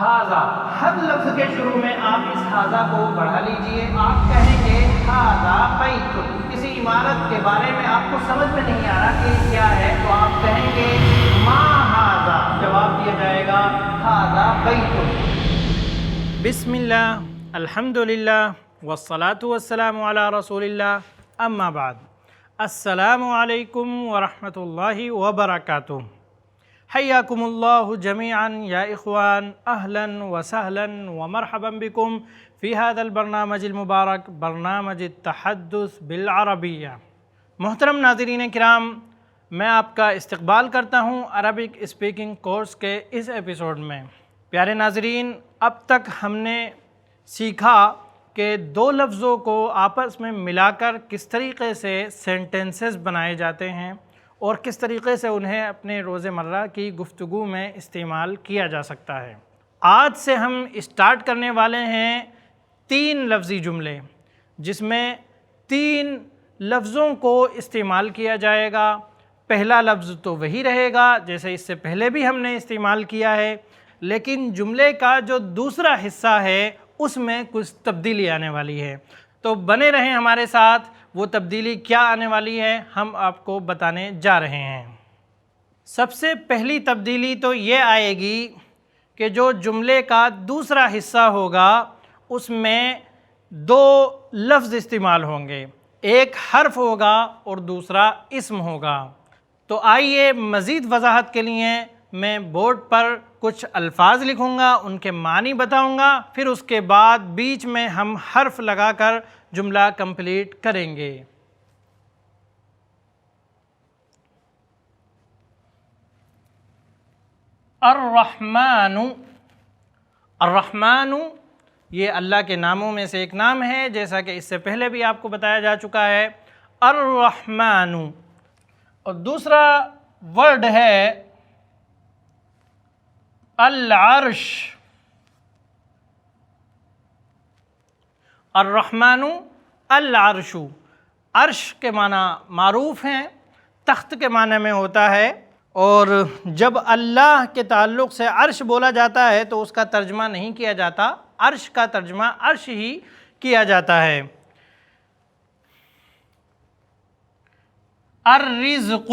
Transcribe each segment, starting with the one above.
ہاذا، ہر لفظ کے شروع میں آپ اس ہاذا کو بڑھا لیجئے. آپ کہیں گے ہاذا بیت، کسی عمارت کے بارے میں آپ کو سمجھ میں نہیں آ رہا کہ کیا ہے، تو آپ کہیں گے ما ہاذا، جواب دیا جائے گا ہاذا بیت. بسم اللہ، الحمدللہ، والصلاة والسلام علی رسول اللہ، اما بعد. السلام علیکم ورحمۃ اللہ وبرکاتہ. حیاکم اللہ جمیعا یا اخوان، اہلا وسہلا ومرحبا بکم فی هذا البرنامج المبارک، برنامج التحدث بالعربیہ. محترم ناظرین کرام، میں آپ کا استقبال کرتا ہوں عربک اسپیکنگ کورس کے اس ایپیسوڈ میں. پیارے ناظرین، اب تک ہم نے سیکھا کہ دو لفظوں کو آپس میں ملا کر کس طریقے سے سینٹنسز بنائے جاتے ہیں اور کس طریقے سے انہیں اپنے روزمرہ کی گفتگو میں استعمال کیا جا سکتا ہے. آج سے ہم اسٹارٹ کرنے والے ہیں 3 لفظی جملے، جس میں 3 لفظوں کو استعمال کیا جائے گا. پہلا لفظ تو وہی رہے گا جیسے اس سے پہلے بھی ہم نے استعمال کیا ہے، لیکن جملے کا جو دوسرا حصہ ہے اس میں کچھ تبدیلی آنے والی ہے. تو بنے رہیں ہمارے ساتھ، وہ تبدیلی کیا آنے والی ہے ہم آپ کو بتانے جا رہے ہیں. سب سے پہلی تبدیلی تو یہ آئے گی کہ جو جملے کا دوسرا حصہ ہوگا اس میں 2 لفظ استعمال ہوں گے، ایک حرف ہوگا اور دوسرا اسم ہوگا. تو آئیے مزید وضاحت کے لیے میں بورڈ پر کچھ الفاظ لکھوں گا، ان کے معنی بتاؤں گا، پھر اس کے بعد بیچ میں ہم حرف لگا کر جملہ کمپلیٹ کریں گے. الرحمن. الرحمن یہ اللہ کے ناموں میں سے ایک نام ہے، جیسا کہ اس سے پہلے بھی آپ کو بتایا جا چکا ہے. الرحمن. اور دوسرا ورڈ ہے العرش. الرحمن العرش. عرش کے معنی معروف ہیں، تخت کے معنی میں ہوتا ہے، اور جب اللہ کے تعلق سے عرش بولا جاتا ہے تو اس کا ترجمہ نہیں کیا جاتا، عرش کا ترجمہ عرش ہی کیا جاتا ہے. الرزق.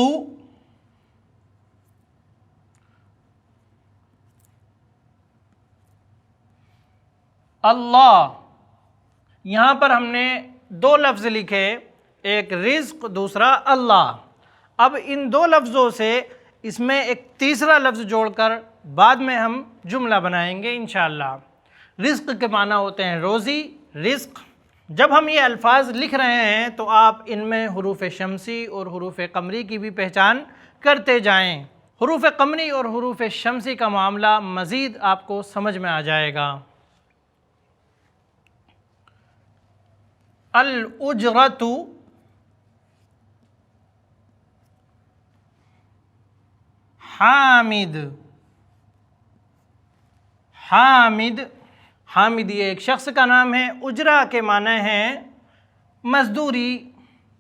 اللہ. یہاں پر ہم نے 2 لفظ لکھے، ایک رزق، دوسرا اللہ. اب ان 2 لفظوں سے اس میں ایک تیسرا لفظ جوڑ کر بعد میں ہم جملہ بنائیں گے انشاءاللہ. رزق کے معنی ہوتے ہیں روزی، رزق. جب ہم یہ الفاظ لکھ رہے ہیں تو آپ ان میں حروف شمسی اور حروف قمری کی بھی پہچان کرتے جائیں. حروف قمری اور حروف شمسی کا معاملہ مزید آپ کو سمجھ میں آ جائے گا. الاجرۃ. حامد. حامد. حامد یہ ایک شخص کا نام ہے. اجرہ کے معنی ہیں مزدوری،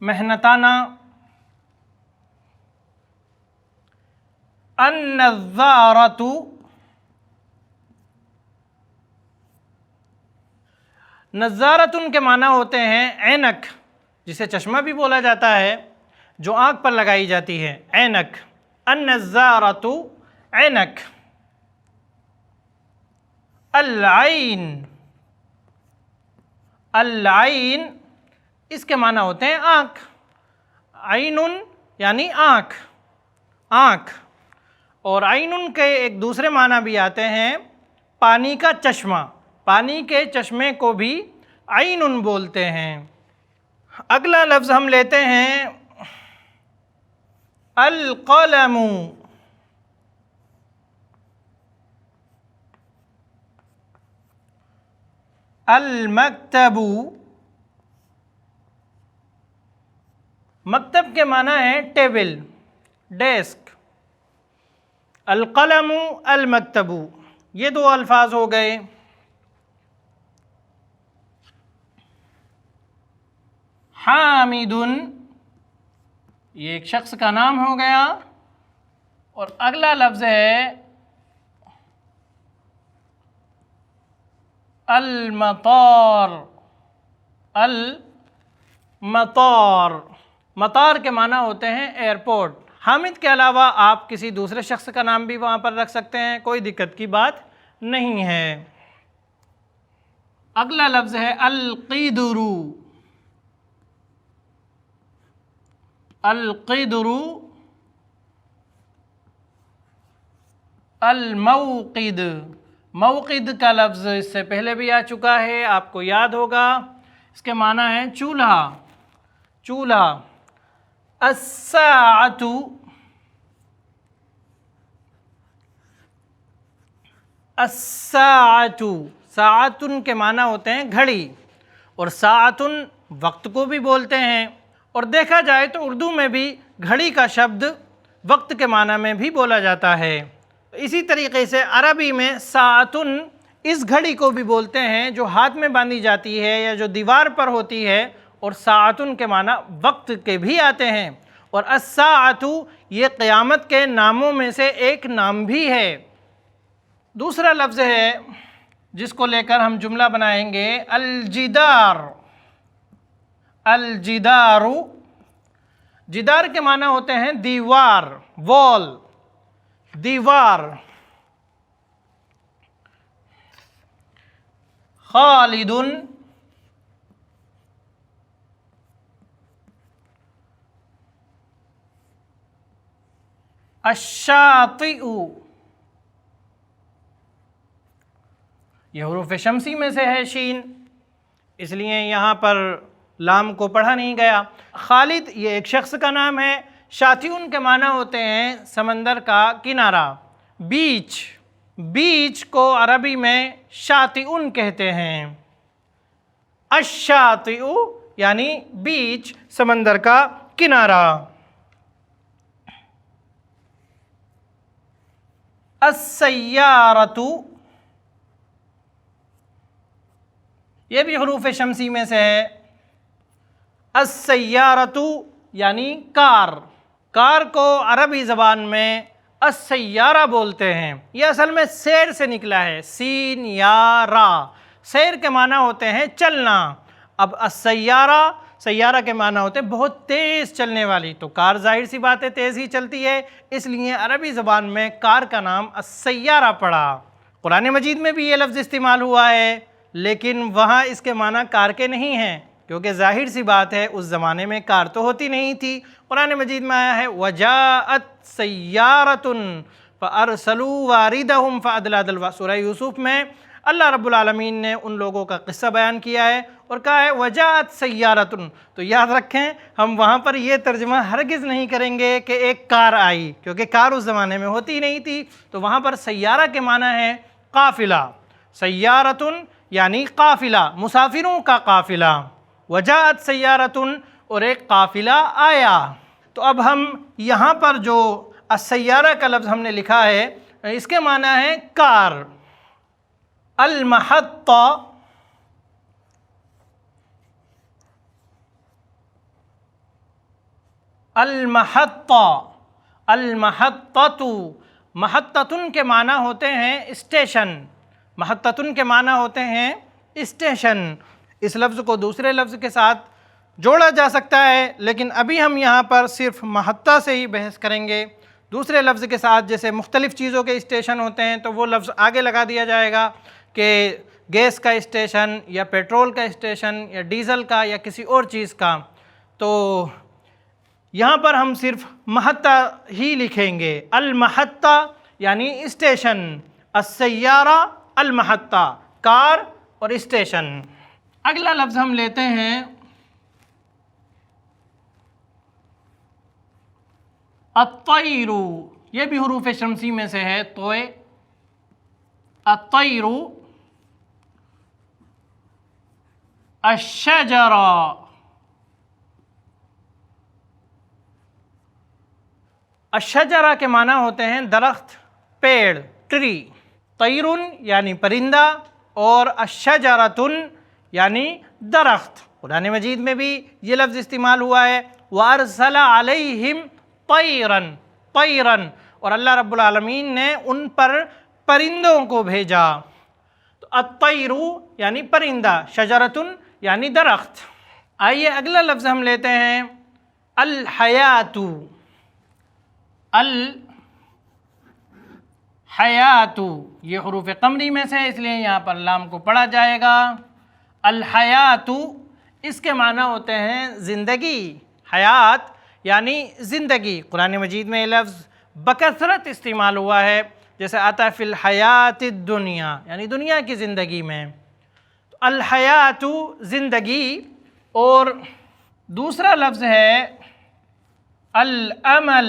محنتانہ. النظارۃ. نظارۃن کے معنی ہوتے ہیں عینک، جسے چشمہ بھی بولا جاتا ہے، جو آنکھ پر لگائی جاتی ہے، عینک. النظارۃ عینک. العین. العین اس کے معنی ہوتے ہیں آنکھ. عین یعنی آنکھ، آنکھ. اور عین کے ایک دوسرے معنی بھی آتے ہیں پانی کا چشمہ. پانی کے چشمے کو بھی عین بولتے ہیں. اگلا لفظ ہم لیتے ہیں القلم. المکتب. مکتب کے معنی ہے ٹیبل، ڈیسک. القلم المکتب، یہ 2 الفاظ ہو گئے. حامد یہ ایک شخص کا نام ہو گیا. اور اگلا لفظ ہے المطار، المطار، مطار کے معنی ہوتے ہیں ایئرپورٹ۔ حامد کے علاوہ آپ کسی دوسرے شخص کا نام بھی وہاں پر رکھ سکتے ہیں، کوئی دقت کی بات نہیں ہے۔ اگلا لفظ ہے القدر، القدر، الموقد، موقد کا لفظ اس سے پہلے بھی آ چکا ہے، آپ کو یاد ہوگا، اس کے معنی ہے چولہا، چولہا۔ الساعۃ، الساعۃ، ساعتن کے معنی ہوتے ہیں گھڑی، اور ساعتن وقت کو بھی بولتے ہیں، اور دیکھا جائے تو اردو میں بھی گھڑی کا شبد وقت کے معنی میں بھی بولا جاتا ہے۔ اسی طریقے سے عربی میں ساعتن اس گھڑی کو بھی بولتے ہیں جو ہاتھ میں باندھی جاتی ہے یا جو دیوار پر ہوتی ہے، اور ساعتن کے معنی وقت کے بھی آتے ہیں۔ اور الساعۃ یہ قیامت کے ناموں میں سے ایک نام بھی ہے۔ دوسرا لفظ ہے جس کو لے کر ہم جملہ بنائیں گے الجدار، الجدار، جدار کے معنی ہوتے ہیں دیوار، وال، دیوار۔ خالد، الشاطئ، یہ حروف شمسی میں سے ہے شین، اس لیے یہاں پر لام کو پڑھا نہیں گیا۔ خالد یہ ایک شخص کا نام ہے۔ شاطئون کے معنی ہوتے ہیں سمندر کا کنارہ، بیچ، بیچ کو عربی میں شاطئون کہتے ہیں۔ الشاطئ یعنی بیچ، سمندر کا کنارہ۔ السیارۃ، یہ بھی حروف شمسی میں سے ہے۔ السیارۃ یعنی کار، کار کو عربی زبان میں السیارہ بولتے ہیں۔ یہ اصل میں سیر سے نکلا ہے، سین یا را، سیر کے معنی ہوتے ہیں چلنا۔ اب السیارہ، سیارہ کے معنی ہوتے ہیں بہت تیز چلنے والی، تو کار ظاہر سی بات ہے تیز ہی چلتی ہے، اس لیے عربی زبان میں کار کا نام السیارہ پڑا۔ قرآن مجید میں بھی یہ لفظ استعمال ہوا ہے، لیکن وہاں اس کے معنی کار کے نہیں ہیں، کیونکہ ظاہر سی بات ہے اس زمانے میں کار تو ہوتی نہیں تھی۔ قرآن مجید میں آیا ہے وَجَاءَتْ سَيَّارَةٌ فَأَرْسَلُوا وَارِدَهُمْ فَأَدْلَىٰ دَلْوَىٰ۔ سورہ یوسف میں اللہ رب العالمین نے ان لوگوں کا قصہ بیان کیا ہے اور کہا ہے وَجَاءَتْ سَيَّارَةٌ، تو یاد رکھیں ہم وہاں پر یہ ترجمہ ہرگز نہیں کریں گے کہ ایک کار آئی، کیونکہ کار اس زمانے میں ہوتی نہیں تھی، تو وہاں پر سیارہ کے معنی ہے قافلہ، سیارۃ یعنی قافلہ، مسافروں کا قافلہ۔ وجاءت سیارۃ، اور ایک قافلہ آیا۔ تو اب ہم یہاں پر جو السیارہ کا لفظ ہم نے لکھا ہے اس کے معنی ہے کار۔ المحطہ، المحطہ، المحطۃ، محطۃن کے معنی ہوتے ہیں اسٹیشن، محطۃن کے معنی ہوتے ہیں اسٹیشن۔ اس لفظ کو دوسرے لفظ کے ساتھ جوڑا جا سکتا ہے، لیکن ابھی ہم یہاں پر صرف محطہ سے ہی بحث کریں گے۔ دوسرے لفظ کے ساتھ جیسے مختلف چیزوں کے اسٹیشن ہوتے ہیں تو وہ لفظ آگے لگا دیا جائے گا کہ گیس کا اسٹیشن یا پیٹرول کا اسٹیشن یا ڈیزل کا یا کسی اور چیز کا، تو یہاں پر ہم صرف محطہ ہی لکھیں گے۔ المحطہ یعنی اسٹیشن، السیارہ، المحطہ، کار اور اسٹیشن۔ اگلا لفظ ہم لیتے ہیں الطیر، یہ بھی حروف شمسی میں سے ہے، طوے، الطیر، الشجرہ، الشجرہ کے معنی ہوتے ہیں درخت، پیڑ، ٹری۔ طیرن یعنی پرندہ اور الشجرۃ یعنی درخت۔ قرآن مجید میں بھی یہ لفظ استعمال ہوا ہے وَأَرْسَلَ عَلَيْهِمْ طَيْرًا، طَيْرًا، اور اللہ رب العالمین نے ان پر پرندوں کو بھیجا۔ تو الطیرو یعنی پرندہ، شجرتن یعنی درخت۔ آئیے اگلا لفظ ہم لیتے ہیں الحیات۔ الحیات یہ حروف قمری میں سے، اس لیے یہاں پر لام کو پڑھا جائے گا۔ الحیات اس کے معنی ہوتے ہیں زندگی، حیات یعنی زندگی۔ قرآن مجید میں یہ لفظ بکثرت استعمال ہوا ہے، جیسے آتا ہے فی الحیات الدنیا یعنی دنیا کی زندگی میں۔ تو الحیات زندگی، اور دوسرا لفظ ہے الامل۔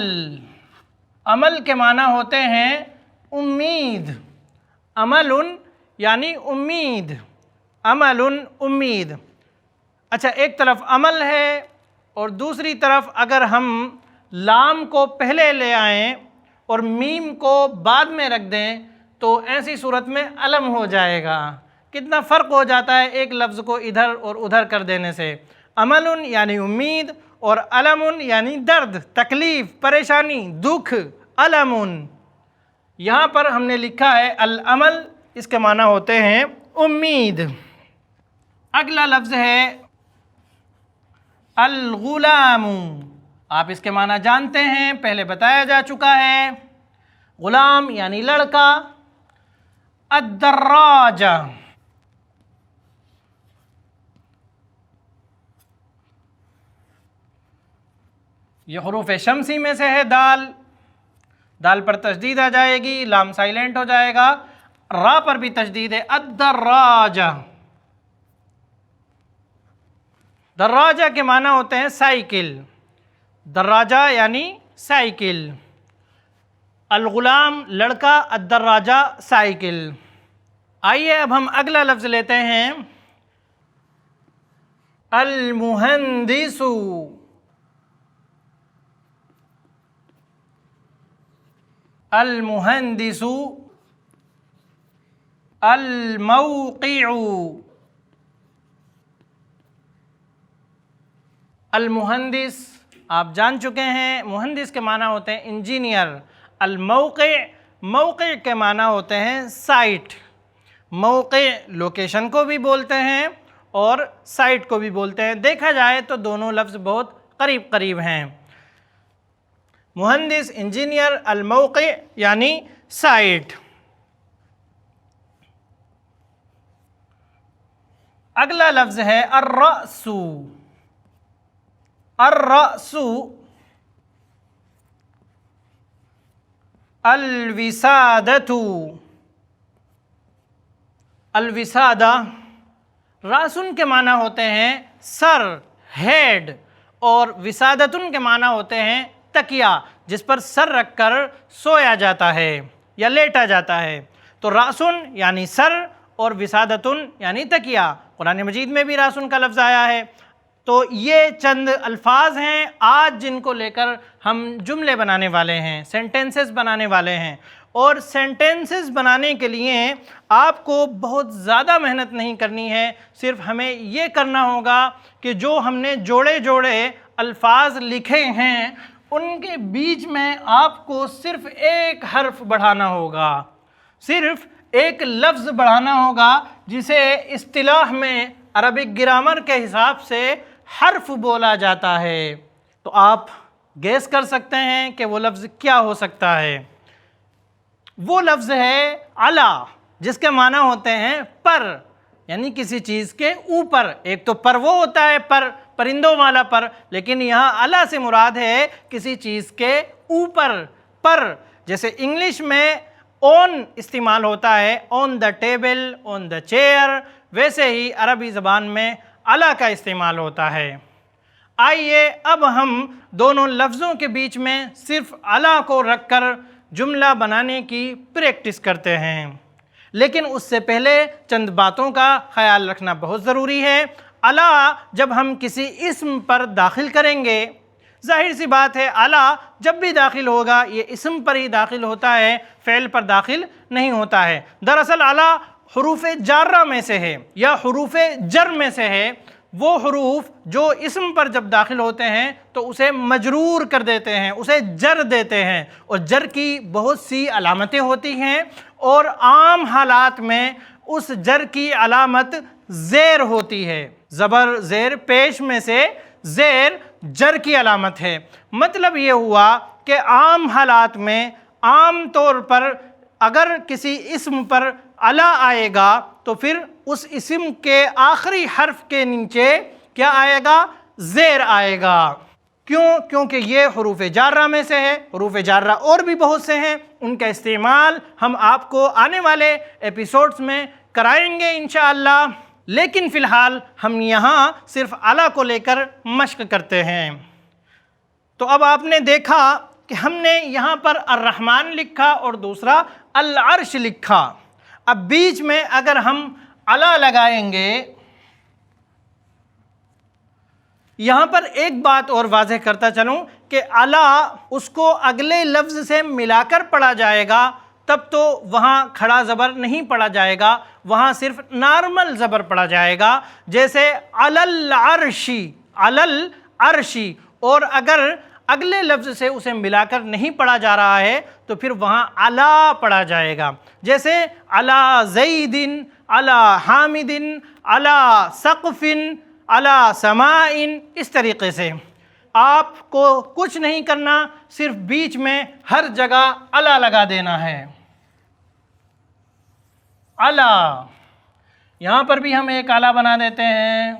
عمل کے معنی ہوتے ہیں امید، عمل یعنی امید، عمل امید۔ اچھا، ایک طرف عمل ہے اور دوسری طرف اگر ہم لام کو پہلے لے آئیں اور میم کو بعد میں رکھ دیں تو ایسی صورت میں علم ہو جائے گا۔ کتنا فرق ہو جاتا ہے ایک لفظ کو ادھر اور ادھر کر دینے سے۔ عمل یعنی امید اور علم یعنی درد، تکلیف، پریشانی، دکھ، علم۔ یہاں پر ہم نے لکھا ہے العمل، اس کے معنی ہوتے ہیں امید۔ اگلا لفظ ہے الغلام۔ آپ اس کے معنی جانتے ہیں، پہلے بتایا جا چکا ہے۔ غلام یعنی لڑکا۔ الدراجہ، یہ حروف شمسی میں سے ہے۔ دال، دال پر تشدید آ جائے گی، لام سائلنٹ ہو جائے گا، را پر بھی تشدید ہے۔ الدراجہ، دراجہ کے معنی ہوتے ہیں سائیکل، دراجہ یعنی سائیکل۔ الغلام لڑکا، الدراجہ سائیکل۔ آئیے اب ہم اگلا لفظ لیتے ہیں المہندس۔ المہندس، الموقع۔ المہندس آپ جان چکے ہیں، مہندس کے معنی ہوتے ہیں انجینئر۔ الموقع، موقع کے معنی ہوتے ہیں سائٹ۔ موقع لوکیشن کو بھی بولتے ہیں اور سائٹ کو بھی بولتے ہیں، دیکھا جائے تو دونوں لفظ بہت قریب قریب ہیں۔ مہندس انجینئر، الموقع یعنی سائٹ۔ اگلا لفظ ہے الرأس۔ الرأس، الوسادۃ۔ الوسادہ، راسن کے معنی ہوتے ہیں سر، ہیڈ، اور وسادتن کے معنی ہوتے ہیں تکیہ، جس پر سر رکھ کر سویا جاتا ہے یا لیٹا جاتا ہے۔ تو راسن یعنی سر اور وسادتن یعنی تکیہ۔ قرآن مجید میں بھی راسن کا لفظ آیا ہے۔ تو یہ چند الفاظ ہیں آج جن کو لے کر ہم جملے بنانے والے ہیں، سینٹنسز بنانے والے ہیں۔ اور سینٹنسز بنانے کے لیے آپ کو بہت زیادہ محنت نہیں کرنی ہے، صرف ہمیں یہ کرنا ہوگا کہ جو ہم نے جوڑے جوڑے الفاظ لکھے ہیں ان کے بیچ میں آپ کو صرف ایک حرف بڑھانا ہوگا، صرف ایک لفظ بڑھانا ہوگا، جسے اصطلاح میں عربک گرامر کے حساب سے حرف بولا جاتا ہے۔ تو آپ گیس کر سکتے ہیں کہ وہ لفظ کیا ہو سکتا ہے۔ وہ لفظ ہے علی، جس کے معنی ہوتے ہیں پر، یعنی کسی چیز کے اوپر۔ ایک تو پر وہ ہوتا ہے پر، پرندوں والا پر، لیکن یہاں علی سے مراد ہے کسی چیز کے اوپر پر۔ جیسے انگلش میں آن استعمال ہوتا ہے، آن the table, on the chair, ویسے ہی عربی زبان میں علی کا استعمال ہوتا ہے۔ آئیے اب ہم دونوں لفظوں کے بیچ میں صرف علی کو رکھ کر جملہ بنانے کی پریکٹس کرتے ہیں، لیکن اس سے پہلے چند باتوں کا خیال رکھنا بہت ضروری ہے۔ علی جب ہم کسی اسم پر داخل کریں گے، ظاہر سی بات ہے علی جب بھی داخل ہوگا یہ اسم پر ہی داخل ہوتا ہے، فعل پر داخل نہیں ہوتا ہے۔ دراصل علی حروف جارہ میں سے ہے یا حروف جر میں سے ہے۔ وہ حروف جو اسم پر جب داخل ہوتے ہیں تو اسے مجرور کر دیتے ہیں، اسے جر دیتے ہیں، اور جر کی بہت سی علامتیں ہوتی ہیں، اور عام حالات میں اس جر کی علامت زیر ہوتی ہے۔ زبر زیر پیش میں سے زیر جر کی علامت ہے۔ مطلب یہ ہوا کہ عام حالات میں عام طور پر اگر کسی اسم پر علا آئے گا تو پھر اس اسم کے آخری حرف کے نیچے کیا آئے گا؟ زیر آئے گا۔ کیوں؟ کیونکہ یہ حروف جارہ میں سے ہے۔ حروف جارہ اور بھی بہت سے ہیں، ان کا استعمال ہم آپ کو آنے والے ایپیسوڈز میں کرائیں گے انشاءاللہ، لیکن فی الحال ہم یہاں صرف علا کو لے کر مشق کرتے ہیں۔ تو اب آپ نے دیکھا کہ ہم نے یہاں پر الرحمن لکھا اور دوسرا العرش لکھا۔ اب بیچ میں اگر ہم علا لگائیں گے، یہاں پر ایک بات اور واضح کرتا چلوں کہ علا اس کو اگلے لفظ سے ملا کر پڑھا جائے گا، تب تو وہاں کھڑا زبر نہیں پڑھا جائے گا، وہاں صرف نارمل زبر پڑھا جائے گا، جیسے علی العرشی، علی العرشی۔ اور اگر اگلے لفظ سے اسے ملا کر نہیں پڑھا جا رہا ہے تو پھر وہاں علا پڑھا جائے گا، جیسے علی زید، علی حامد، علی سقف، علی سماء۔ اس طریقے سے آپ کو کچھ نہیں کرنا، صرف بیچ میں ہر جگہ علا لگا دینا ہے۔ علا، یہاں پر بھی ہم ایک علا بنا دیتے ہیں،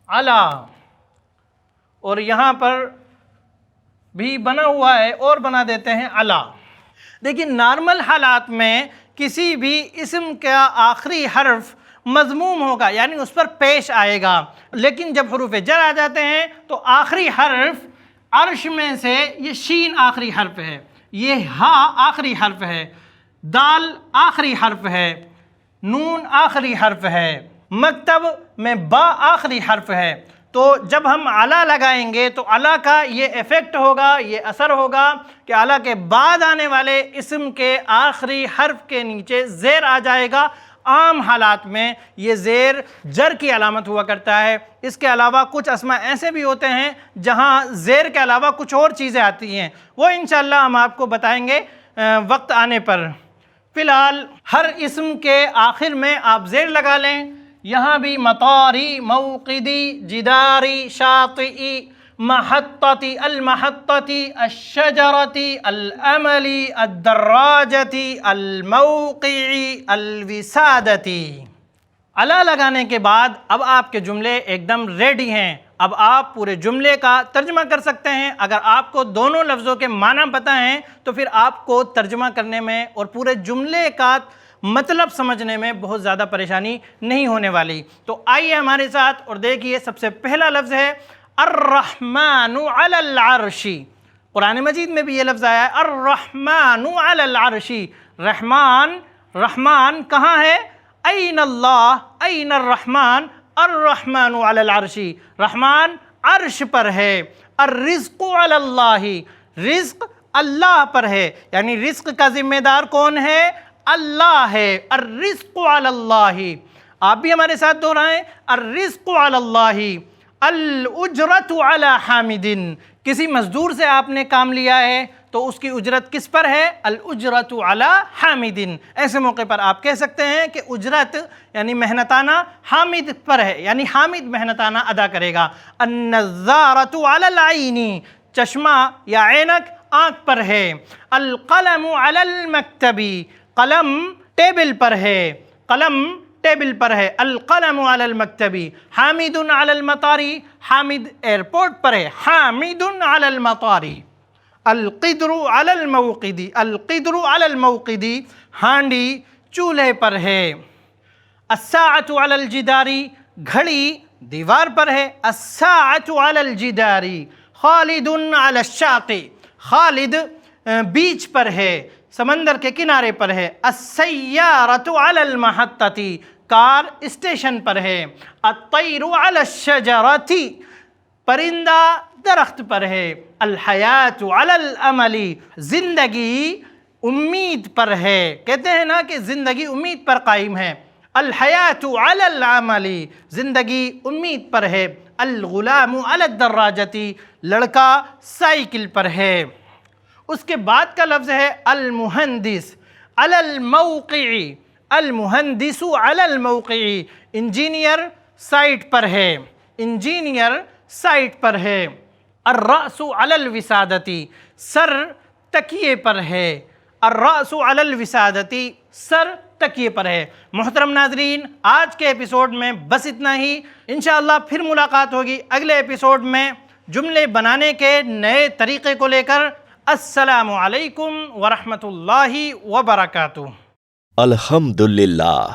علا، اور یہاں پر بھی بنا ہوا ہے اور بنا دیتے ہیں علا۔ لیکن نارمل حالات میں کسی بھی اسم کا آخری حرف مضموم ہوگا، یعنی اس پر پیش آئے گا، لیکن جب حروف جر آ جاتے ہیں تو آخری حرف عرش میں سے یہ شین آخری حرف ہے، یہ ہا آخری حرف ہے، دال آخری حرف ہے، نون آخری حرف ہے، مکتب میں با آخری حرف ہے۔ تو جب ہم علا لگائیں گے تو علا کا یہ ایفیکٹ ہوگا، یہ اثر ہوگا کہ علا کے بعد آنے والے اسم کے آخری حرف کے نیچے زیر آ جائے گا۔ عام حالات میں یہ زیر جر کی علامت ہوا کرتا ہے۔ اس کے علاوہ کچھ اسماء ایسے بھی ہوتے ہیں جہاں زیر کے علاوہ کچھ اور چیزیں آتی ہیں، وہ انشاءاللہ ہم آپ کو بتائیں گے وقت آنے پر۔ فی الحال ہر اسم کے آخر میں آپ زیر لگا لیں۔ یہاں بھی مطاری، موقدی، جداری، شاطئی، محطتی، المحطتی، الشجرتی، الاملی، الدراجتی، الموقعی، الوسادتی۔ علا لگانے کے بعد اب آپ کے جملے ایک دم ریڈی ہیں۔ اب آپ پورے جملے کا ترجمہ کر سکتے ہیں۔ اگر آپ کو دونوں لفظوں کے معنی پتہ ہیں تو پھر آپ کو ترجمہ کرنے میں اور پورے جملے کا مطلب سمجھنے میں بہت زیادہ پریشانی نہیں ہونے والی۔ تو آئیے ہمارے ساتھ اور دیکھیے، سب سے پہلا لفظ ہے الرحمن علی العرش۔ قرآن مجید میں بھی یہ لفظ آیا ہے، الرحمن علی العرش۔ رحمان، رحمان کہاں ہے؟ این اللہ، این الرحمن، الرحمن علی العرش۔ رحمان عرش پر ہے۔ الرزق علی اللہ، رزق اللہ پر ہے، یعنی رزق کا ذمہ دار کون ہے؟ اللہ ہے۔ الرزق علی اللہ، آپ بھی ہمارے ساتھ دہرائیں، الرزق علی اللہ۔ الاجرت علی حامد، کسی مزدور سے آپ نے کام لیا ہے تو اس کی اجرت کس پر ہے؟ الاجرت علی حامد۔ ایسے موقع پر آپ کہہ سکتے ہیں کہ اجرت یعنی محنتانہ حامد پر ہے، یعنی حامد محنتانہ ادا کرے گا۔ النظارۃ علی العین، چشمہ یا عینک آنکھ پر ہے۔ القلم علی المکتبی، قلم ٹیبل پر ہے، قلم ٹیبل پر ہے۔ القلم علی المکتبی۔ حامد علی المطاری، حامد ایئرپورٹ پر ہے، حامد علی المطاری۔ القدر علی الموقدی، القدر علی الموقدی، ہانڈی چولہے پر ہے۔ الساعۃ علی الجداری، گھڑی دیوار پر ہے۔ الساعۃ علی الجداری۔ خالد علی الشاطئ، خالد بیچ پر ہے، سمندر کے کنارے پر ہے۔ السیارۃ علی المحطۃ، کار اسٹیشن پر ہے۔ الطیر علی الشجرۃ، پرندہ درخت پر ہے۔ الحیاۃ علی الامل، زندگی امید پر ہے۔ کہتے ہیں نا کہ زندگی امید پر قائم ہے۔ الحیاۃ علی العمل، زندگی امید پر ہے۔ الغلام علی الدراجۃ، لڑکا سائیکل پر ہے۔ اس کے بعد کا لفظ ہے المہندس۔ علی الموقع، المہندس علی الموقع، انجینئر سائٹ پر ہے، انجینئر سائٹ پر ہے۔ الرأس علی الوسادتی، سر تکیے پر ہے، الرأس علی الوسادتی، سر تکیے پر ہے۔ محترم ناظرین، آج کے ایپیسوڈ میں بس اتنا ہی، انشاءاللہ پھر ملاقات ہوگی اگلے ایپیسوڈ میں جملے بنانے کے نئے طریقے کو لے کر۔ السلام علیکم ورحمۃ اللہ وبرکاتہ۔ الحمدللہ،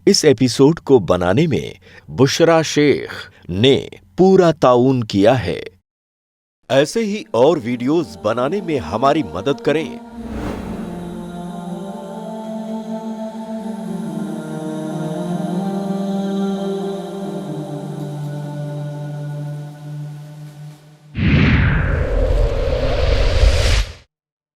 اس ایپیسوڈ کو بنانے میں بشرا شیخ نے پورا تعاون کیا ہے۔ ایسے ہی اور ویڈیوز بنانے میں ہماری مدد کریں۔